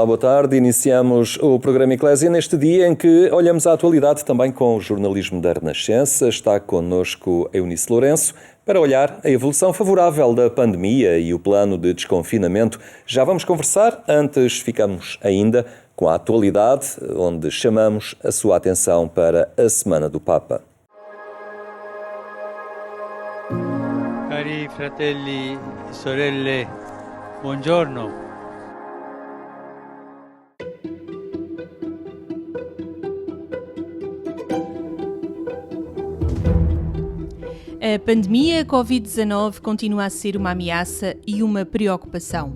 Olá, boa tarde. Iniciamos o programa Eclésia neste dia em que olhamos a atualidade também com o jornalismo da Renascença. Está connosco Eunice Lourenço para olhar a evolução favorável da pandemia e o plano de desconfinamento. Já vamos conversar, antes ficamos ainda com a atualidade, onde chamamos a sua atenção para a Semana do Papa. Cari fratelli e sorelle, buongiorno. A pandemia Covid-19 continua a ser uma ameaça e uma preocupação.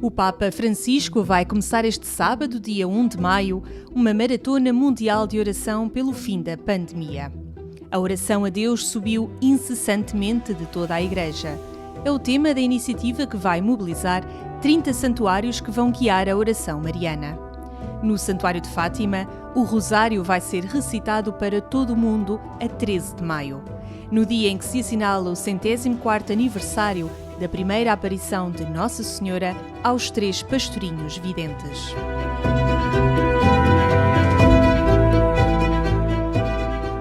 O Papa Francisco vai começar este sábado, dia 1 de maio, uma maratona mundial de oração pelo fim da pandemia. A oração a Deus subiu incessantemente de toda a Igreja. É o tema da iniciativa que vai mobilizar 30 santuários que vão guiar a oração mariana. No Santuário de Fátima, o Rosário vai ser recitado para todo o mundo a 13 de maio. No dia em que se assinala o 104º aniversário da primeira aparição de Nossa Senhora aos 3 pastorinhos videntes.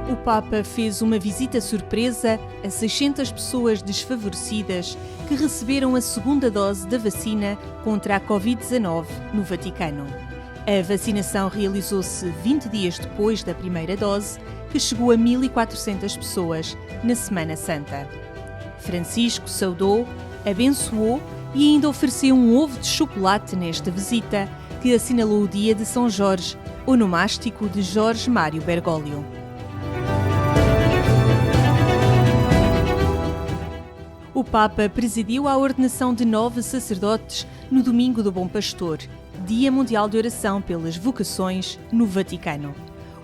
O Papa fez uma visita surpresa a 600 pessoas desfavorecidas que receberam a segunda dose da vacina contra a Covid-19 no Vaticano. A vacinação realizou-se 20 dias depois da primeira dose, que chegou a 1.400 pessoas na Semana Santa. Francisco saudou, abençoou e ainda ofereceu um ovo de chocolate nesta visita, que assinalou o dia de São Jorge, onomástico de Jorge Mário Bergoglio. O Papa presidiu a ordenação de 9 sacerdotes no Domingo do Bom Pastor, Dia Mundial de Oração pelas Vocações, no Vaticano.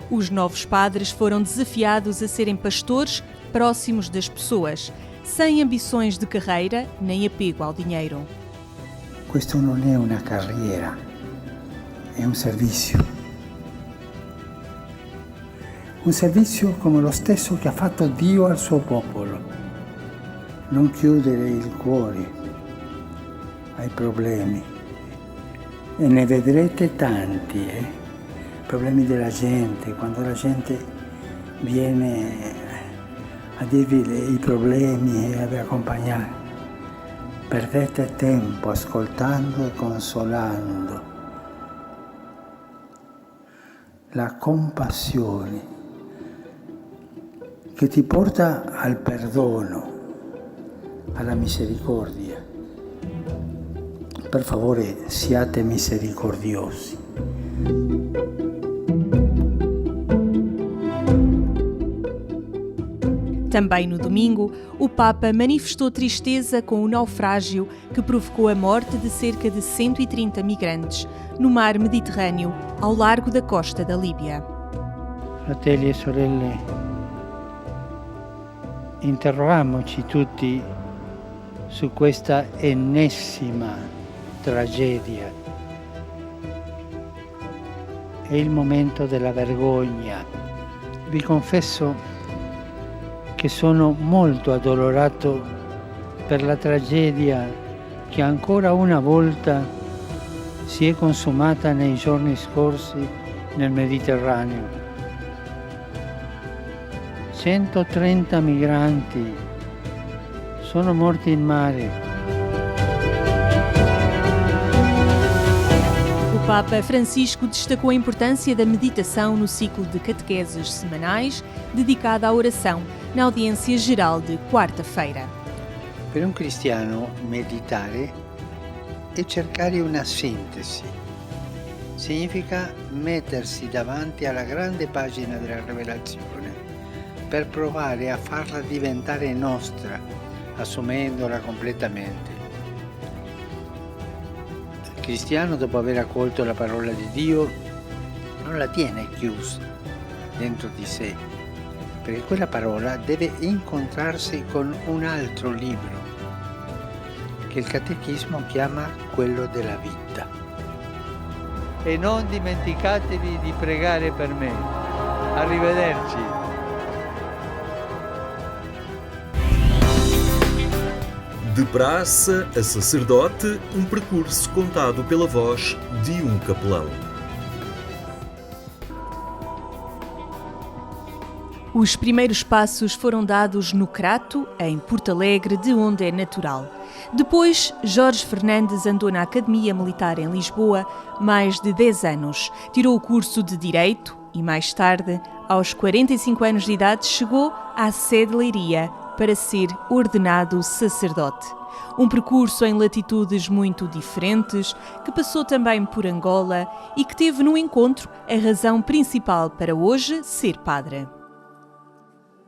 Os novos padres foram desafiados a serem pastores próximos das pessoas, sem ambições de carreira nem apego ao dinheiro. Questo non è una carriera, è un servizio. Un servizio come lo stesso che ha fatto Dio al suo popolo. Non chiudere il cuore ai problemi. E ne vedrete tanti, problemi della gente, quando la gente viene a dirvi i problemi e a vi accompagnare. Perdete tempo ascoltando e consolando. La compassione che ti porta al perdono, alla misericordia. Per favore, siate misericordiosi. Também no domingo, o Papa manifestou tristeza com o naufrágio que provocou a morte de cerca de 130 migrantes no mar Mediterrâneo, ao largo da costa da Líbia. Fratelli e sorelle, interrogiamoci tutti su questa ennesima tragedia. È il momento della vergogna. Vi confesso che sono molto addolorato per la tragedia che ancora una volta si è consumata nei giorni scorsi nel Mediterraneo. 130 migranti sono morti in mare. O Papa Francisco destacou a importância da meditação no ciclo de catequeses semanais dedicada à oração, na audiência geral de quarta-feira. Per un cristiano meditare è cercare una sintesi. Significa mettersi davanti alla grande pagina della rivelazione per provare a farla diventare nostra, assumendola completamente. Il cristiano, dopo aver accolto la parola di Dio, non la tiene chiusa dentro di sé, perché quella parola deve incontrarsi con un altro libro, che il catechismo chiama quello della vita. E non dimenticatevi di pregare per me. Arrivederci. De praça a sacerdote, um percurso contado pela voz de um capelão. Os primeiros passos foram dados no Crato, em Porto Alegre, de onde é natural. Depois, Jorge Fernandes andou na Academia Militar em Lisboa mais de 10 anos. Tirou o curso de Direito e, mais tarde, aos 45 anos de idade, chegou à sede de Leiria para ser ordenado sacerdote. Um percurso em latitudes muito diferentes, que passou também por Angola e que teve no encontro a razão principal para hoje ser padre.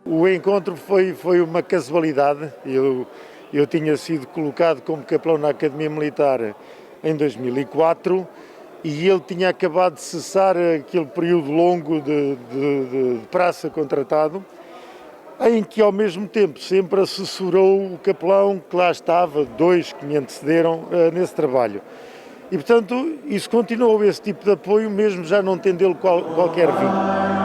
O encontro foi uma casualidade. Eu tinha sido colocado como capelão na Academia Militar em 2004 e ele tinha acabado de cessar aquele período longo de praça contratado, em que ao mesmo tempo sempre assessorou o capelão que lá estava, 2 que me antecederam nesse trabalho. E portanto isso continuou, esse tipo de apoio, mesmo já não tendo ele qualquer vínculo.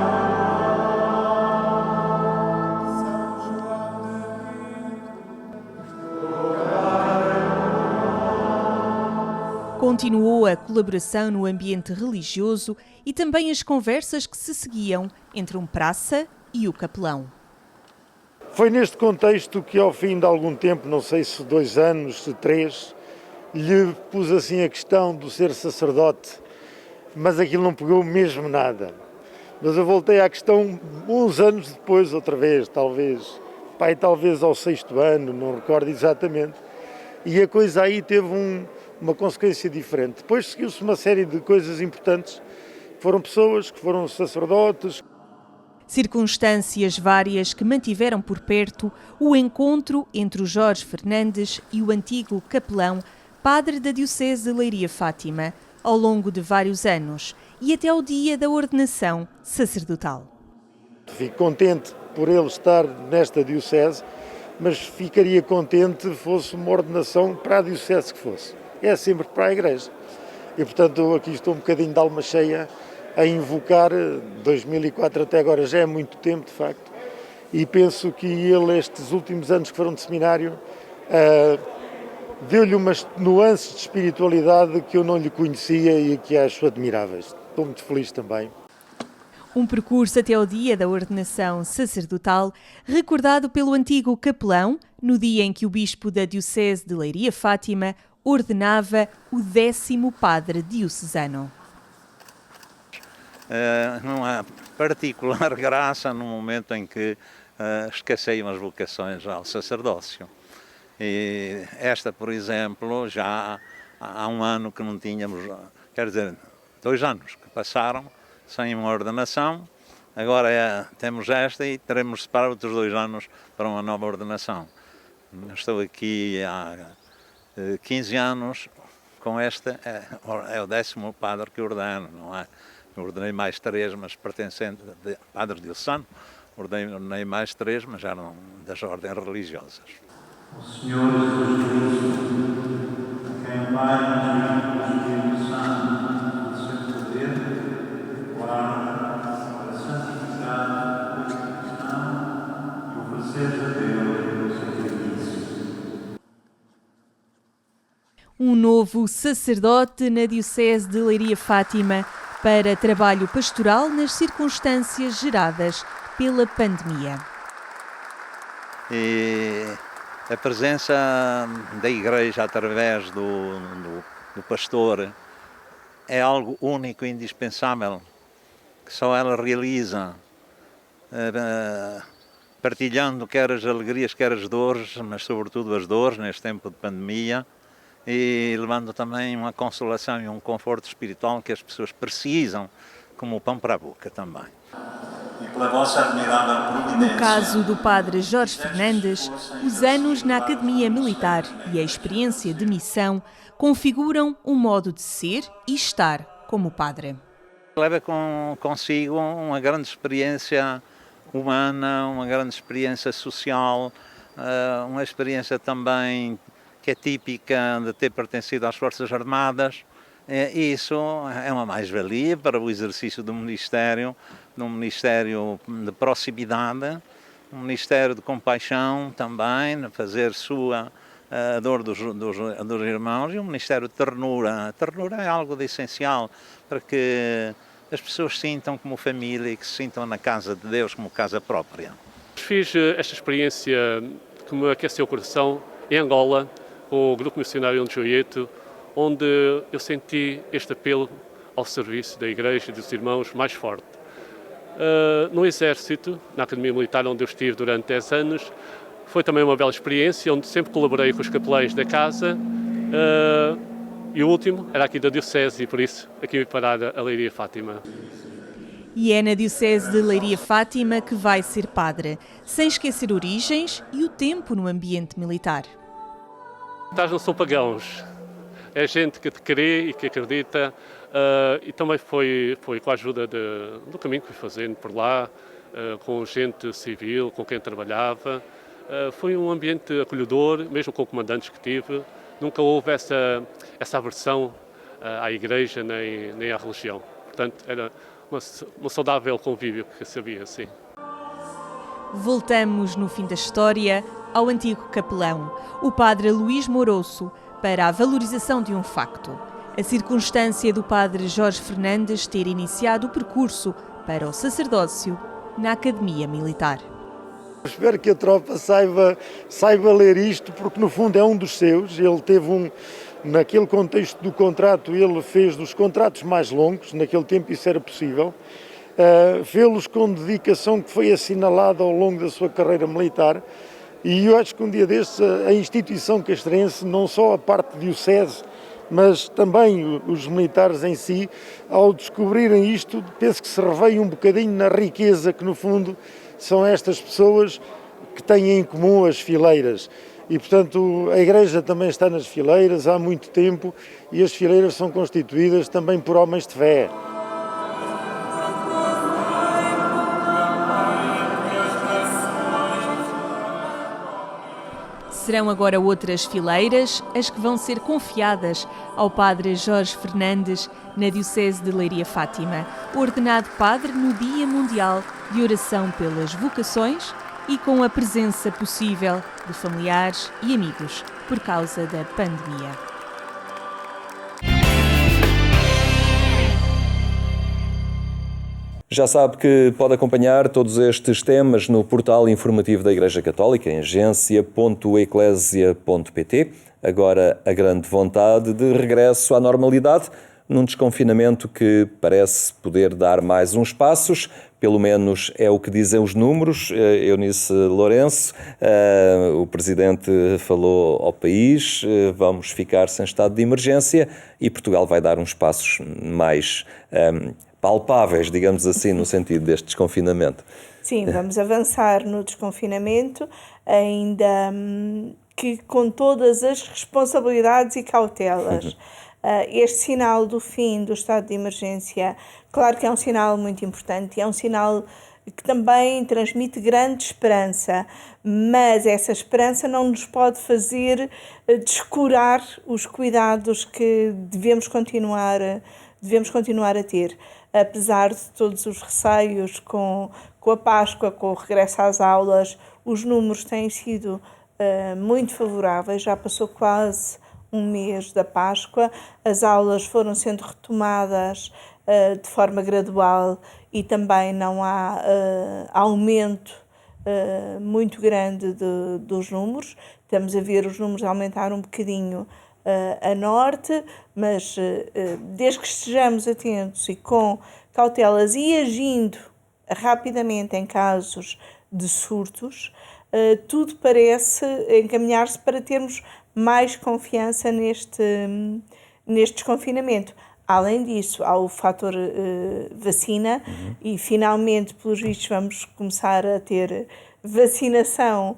Continuou a colaboração no ambiente religioso e também as conversas que se seguiam entre um praça e o capelão. Foi neste contexto que ao fim de algum tempo, não sei se 2 anos, se 3, lhe pus assim a questão do ser sacerdote, mas aquilo não pegou mesmo nada. Mas eu voltei à questão uns anos depois, outra vez, talvez ao 6º ano, não recordo exatamente, e a coisa aí teve uma consequência diferente. Depois seguiu-se uma série de coisas importantes, foram pessoas que foram sacerdotes. Circunstâncias várias que mantiveram por perto o encontro entre o Jorge Fernandes e o antigo capelão, padre da Diocese de Leiria-Fátima, ao longo de vários anos e até ao dia da ordenação sacerdotal. Fico contente por ele estar nesta Diocese, mas ficaria contente se fosse uma ordenação para a Diocese que fosse. É sempre para a Igreja. E, portanto, aqui estou um bocadinho de alma cheia a invocar, 2004 até agora já é muito tempo, de facto, e penso que ele, estes últimos anos que foram de seminário, deu-lhe umas nuances de espiritualidade que eu não lhe conhecia e que acho admiráveis. Estou muito feliz também. Um percurso até ao dia da ordenação sacerdotal, recordado pelo antigo capelão, no dia em que o bispo da Diocese de Leiria-Fátima ordenava o 10º padre diocesano. Numa particular graça no momento em que escasseiam as vocações ao sacerdócio. E esta, por exemplo, já há um ano que não tínhamos, quer dizer, 2 anos que passaram sem uma ordenação, agora temos esta e teremos de esperar outros 2 anos para uma nova ordenação. Estou aqui há 15 anos com esta, é o 10º padre que ordeno, não é? Eu ordenei mais 3, mas pertencente de padre diocesano, ordenei mais 3, mas eram das ordens religiosas. O Senhor Jesus Cristo, a quem o Pai e o Espírito Santo do seu poder, guarda para santificar a cristão e oferecer a Deus o sacrifício. Um novo sacerdote na Diocese de Leiria-Fátima para trabalho pastoral nas circunstâncias geradas pela pandemia. E a presença da Igreja através do pastor é algo único e indispensável, que só ela realiza, partilhando quer as alegrias, quer as dores, mas sobretudo as dores neste tempo de pandemia, e levando também uma consolação e um conforto espiritual que as pessoas precisam, como o pão para a boca também. E pela vossa admirável providência. No caso do padre Jorge Fernandes, os anos na Academia Militar e a experiência de missão configuram um modo de ser e estar como padre. Leva consigo uma grande experiência humana, uma grande experiência social, uma experiência também que é típica de ter pertencido às Forças Armadas. E isso é uma mais-valia para o exercício do ministério, de um ministério de proximidade, um ministério de compaixão também, fazer sua a dor dos irmãos, e o Ministério de Ternura. A ternura é algo de essencial para que as pessoas sintam como família e que se sintam na casa de Deus como casa própria. Fiz esta experiência que me aqueceu o coração em Angola, com o Grupo Missionário de Joieto, onde eu senti este apelo ao serviço da Igreja e dos irmãos mais forte. No Exército, na Academia Militar, onde eu estive durante 10 anos, foi também uma bela experiência, onde sempre colaborei com os capelães da casa, e o último era aqui da Diocese, e por isso aqui vim parar a Leiria Fátima. E é na Diocese de Leiria Fátima que vai ser padre, sem esquecer origens e o tempo no ambiente militar. Militares não são pagãos, é gente que te crê e que acredita, e também foi com a ajuda do caminho que fui fazendo por lá, com gente civil, com quem trabalhava. Foi um ambiente acolhedor, mesmo com comandantes que tive. Nunca houve essa aversão à Igreja nem à religião. Portanto, era uma saudável convívio que sabia, sim. Voltamos no fim da história ao antigo capelão, o padre Luís Moroso, para a valorização de um facto: a circunstância do padre Jorge Fernandes ter iniciado o percurso para o sacerdócio na Academia Militar. Espero que a tropa saiba ler isto, porque no fundo é um dos seus. Ele teve naquele contexto do contrato, ele fez dos contratos mais longos, naquele tempo isso era possível, fê-los com dedicação que foi assinalada ao longo da sua carreira militar, e eu acho que um dia destes a instituição castrense, não só a parte diocese, mas também os militares em si, ao descobrirem isto, penso que se revê um bocadinho na riqueza que no fundo são estas pessoas que têm em comum as fileiras. E, portanto, a Igreja também está nas fileiras há muito tempo, e as fileiras são constituídas também por homens de fé. Serão agora outras fileiras as que vão ser confiadas ao padre Jorge Fernandes na Diocese de Leiria Fátima, ordenado padre no Dia Mundial de Oração pelas Vocações e com a presença possível de familiares e amigos por causa da pandemia. Já sabe que pode acompanhar todos estes temas no portal informativo da Igreja Católica, em agência.eclesia.pt. Agora, a grande vontade de regresso à normalidade, num desconfinamento que parece poder dar mais uns passos, pelo menos é o que dizem os números. Eunice Lourenço, o Presidente falou ao país, vamos ficar sem estado de emergência e Portugal vai dar uns passos mais palpáveis, digamos assim, no sentido deste desconfinamento. Sim, vamos avançar no desconfinamento, ainda que com todas as responsabilidades e cautelas. Este sinal do fim do estado de emergência, claro que é um sinal muito importante, é um sinal que também transmite grande esperança, mas essa esperança não nos pode fazer descurar os cuidados que devemos continuar a ter. Apesar de todos os receios com a Páscoa, com o regresso às aulas, os números têm sido muito favoráveis. Já passou quase um mês da Páscoa, as aulas foram sendo retomadas de forma gradual e também não há aumento muito grande dos números. Estamos a ver os números aumentar um bocadinho a norte, mas desde que estejamos atentos e com cautelas e agindo rapidamente em casos de surtos, tudo parece encaminhar-se para termos mais confiança neste desconfinamento. Além disso, há o fator vacina e finalmente, pelos vistos, vamos começar a ter vacinação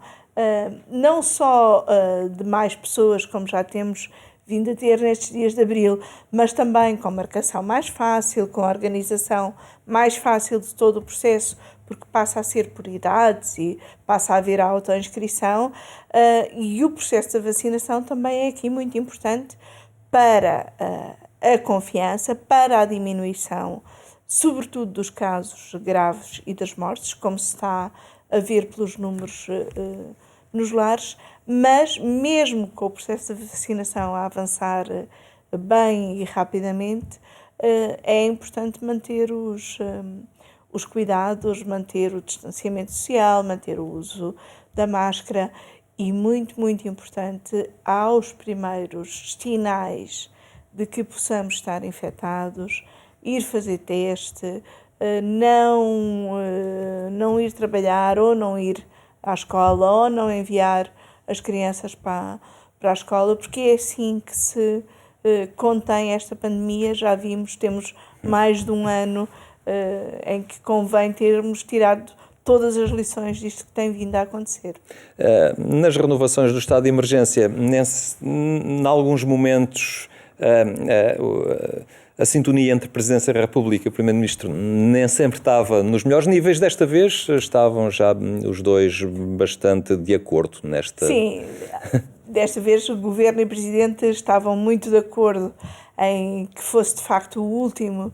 não só de mais pessoas, como já temos vindo a ter nestes dias de abril, mas também com marcação mais fácil, com a organização mais fácil de todo o processo, porque passa a ser por idades e passa a haver a autoinscrição, e o processo da vacinação também é aqui muito importante para a confiança, para a diminuição, sobretudo dos casos graves e das mortes, como se está a ver pelos números nos lares, mas mesmo com o processo de vacinação a avançar bem e rapidamente, é importante manter os cuidados, manter o distanciamento social, manter o uso da máscara e, muito, muito importante, aos primeiros sinais de que possamos estar infectados, ir fazer teste, não ir trabalhar ou não ir à escola ou não enviar as crianças para a escola, porque é assim que se contém esta pandemia. Já vimos, temos mais de um ano em que convém termos tirado todas as lições disto que tem vindo a acontecer. Nas renovações do estado de emergência, em alguns momentos, a sintonia entre a Presidência da República e o Primeiro-Ministro nem sempre estava nos melhores níveis. Desta vez estavam já os dois bastante de acordo nesta... Sim, desta vez o Governo e o Presidente estavam muito de acordo em que fosse de facto o último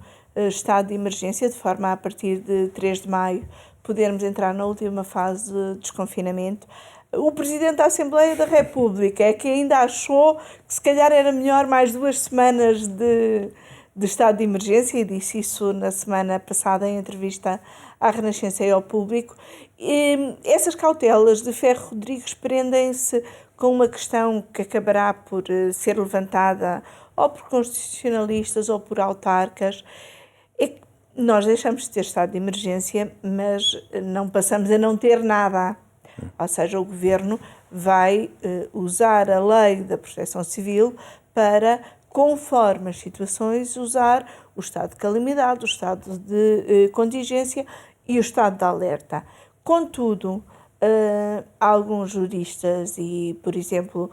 estado de emergência, de forma a partir de 3 de maio podermos entrar na última fase de desconfinamento. O Presidente da Assembleia da República é que ainda achou que se calhar era melhor mais 2 semanas de estado de emergência, e disse isso na semana passada em entrevista à Renascença e ao público. E essas cautelas de Ferro Rodrigues prendem-se com uma questão que acabará por ser levantada ou por constitucionalistas ou por autarcas. É que nós deixamos de ter estado de emergência, mas não passamos a não ter nada. Ou seja, o Governo vai usar a lei da Proteção Civil para, conforme as situações, usar o estado de calamidade, o estado de contingência e o estado de alerta. Contudo, alguns juristas e, por exemplo,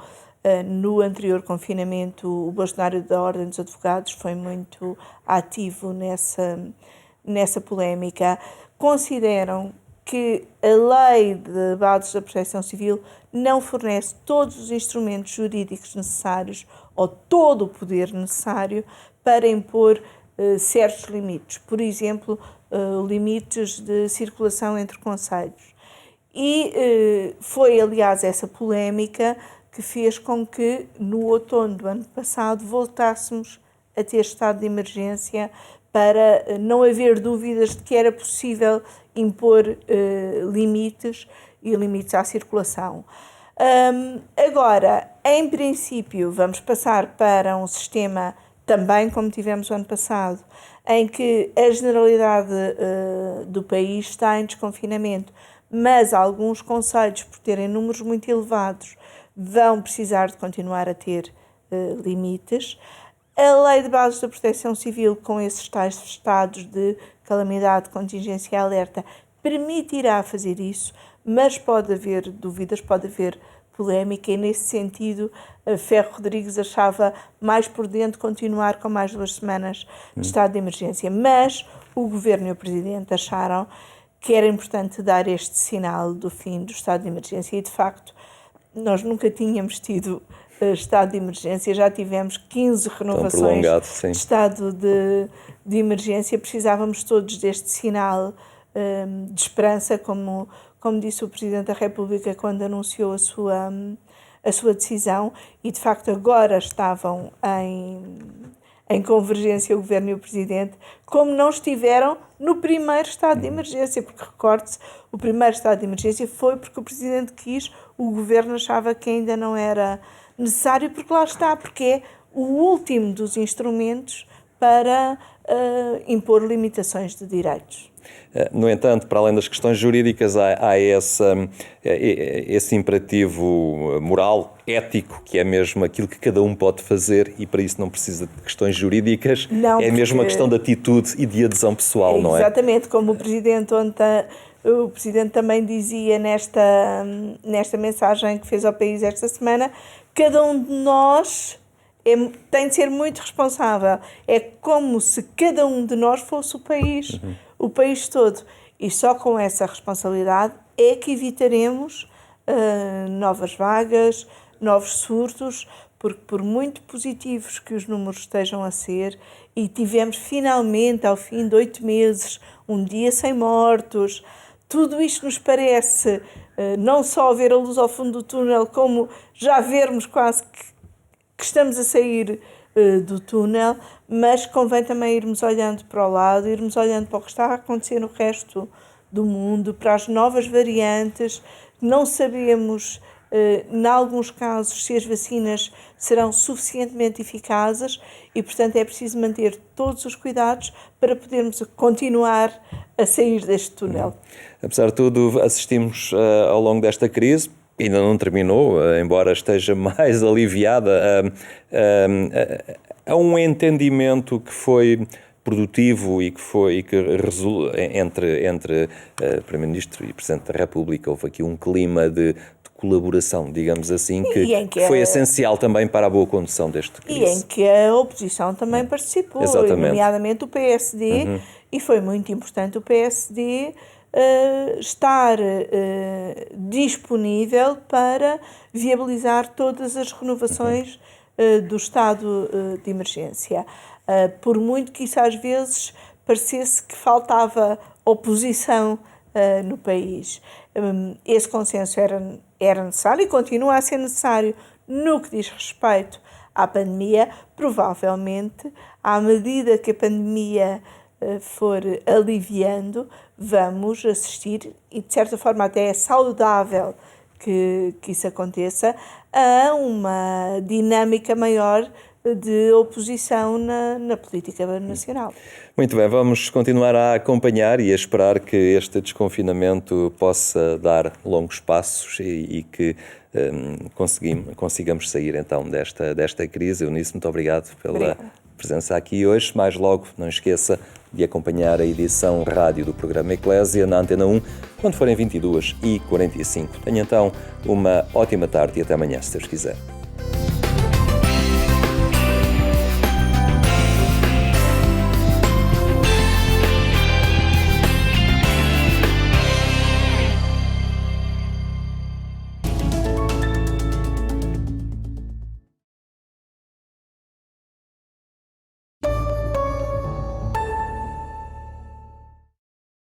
no anterior confinamento, o bastonário da Ordem dos Advogados foi muito ativo nessa polémica, consideram que a lei de bases da Proteção Civil não fornece todos os instrumentos jurídicos necessários ou todo o poder necessário para impor certos limites, por exemplo, limites de circulação entre concelhos. E foi, aliás, essa polémica que fez com que, no outono do ano passado, voltássemos a ter estado de emergência, para não haver dúvidas de que era possível impor limites e limites à circulação. Agora, em princípio, vamos passar para um sistema também como tivemos o ano passado, em que a generalidade do país está em desconfinamento, mas alguns concelhos, por terem números muito elevados, vão precisar de continuar a ter limites. A Lei de Bases da Proteção Civil, com esses tais estados de calamidade, contingência e alerta, permitirá fazer isso, mas pode haver dúvidas, pode haver polémica, e nesse sentido Ferro Rodrigues achava mais prudente continuar com mais 2 semanas de estado de emergência, mas o Governo e o Presidente acharam que era importante dar este sinal do fim do estado de emergência, e de facto nós nunca tínhamos tido estado de emergência, já tivemos 15 renovações de estado de emergência, precisávamos todos deste sinal de esperança, como disse o Presidente da República quando anunciou a sua decisão, e de facto agora estavam em convergência o Governo e o Presidente, como não estiveram no primeiro estado de emergência, porque recorde-se, o primeiro estado de emergência foi porque o Presidente quis, o Governo achava que ainda não era necessário, porque lá está, porque é o último dos instrumentos para impor limitações de direitos. No entanto, para além das questões jurídicas, há esse imperativo moral, ético, que é mesmo aquilo que cada um pode fazer, e para isso não precisa de questões jurídicas, não, é mesmo uma questão de atitude e de adesão pessoal, não é? Exatamente, como o Presidente o Presidente também dizia nesta mensagem que fez ao país esta semana, cada um de nós tem de ser muito responsável. É como se cada um de nós fosse o país, o país todo. E só com essa responsabilidade é que evitaremos novas vagas, novos surtos, porque por muito positivos que os números estejam a ser, e tivemos finalmente, ao fim de 8 meses, um dia sem mortos, tudo isto nos parece não só ver a luz ao fundo do túnel, como já vermos quase que estamos a sair do túnel, mas convém também irmos olhando para o lado, irmos olhando para o que está a acontecer no resto do mundo, para as novas variantes. Não sabemos, em alguns casos, se as vacinas serão suficientemente eficazes e, portanto, é preciso manter todos os cuidados para podermos continuar a sair deste túnel. Apesar de tudo, assistimos ao longo desta crise, ainda não terminou, embora esteja mais aliviada, a um entendimento que foi produtivo e que resulta entre Primeiro-Ministro e Presidente da República. Houve aqui um clima de colaboração, digamos assim, que foi essencial também para a boa condução deste crise. E em que a oposição também participou, nomeadamente o PSD, e foi muito importante o PSD estar disponível para viabilizar todas as renovações do estado de emergência. Por muito que isso às vezes parecesse que faltava oposição no país. Esse consenso era necessário e continua a ser necessário no que diz respeito à pandemia. Provavelmente, à medida que a pandemia for aliviando, vamos assistir, e de certa forma até é saudável que isso aconteça, a uma dinâmica maior de oposição na política nacional. Muito bem, vamos continuar a acompanhar e a esperar que este desconfinamento possa dar longos passos e que consigamos sair então desta crise. Eunice, muito obrigado pela presença aqui hoje. Mais logo, não esqueça de acompanhar a edição rádio do programa Eclésia na Antena 1, quando forem 22h45. Tenha então uma ótima tarde e até amanhã, se Deus quiser.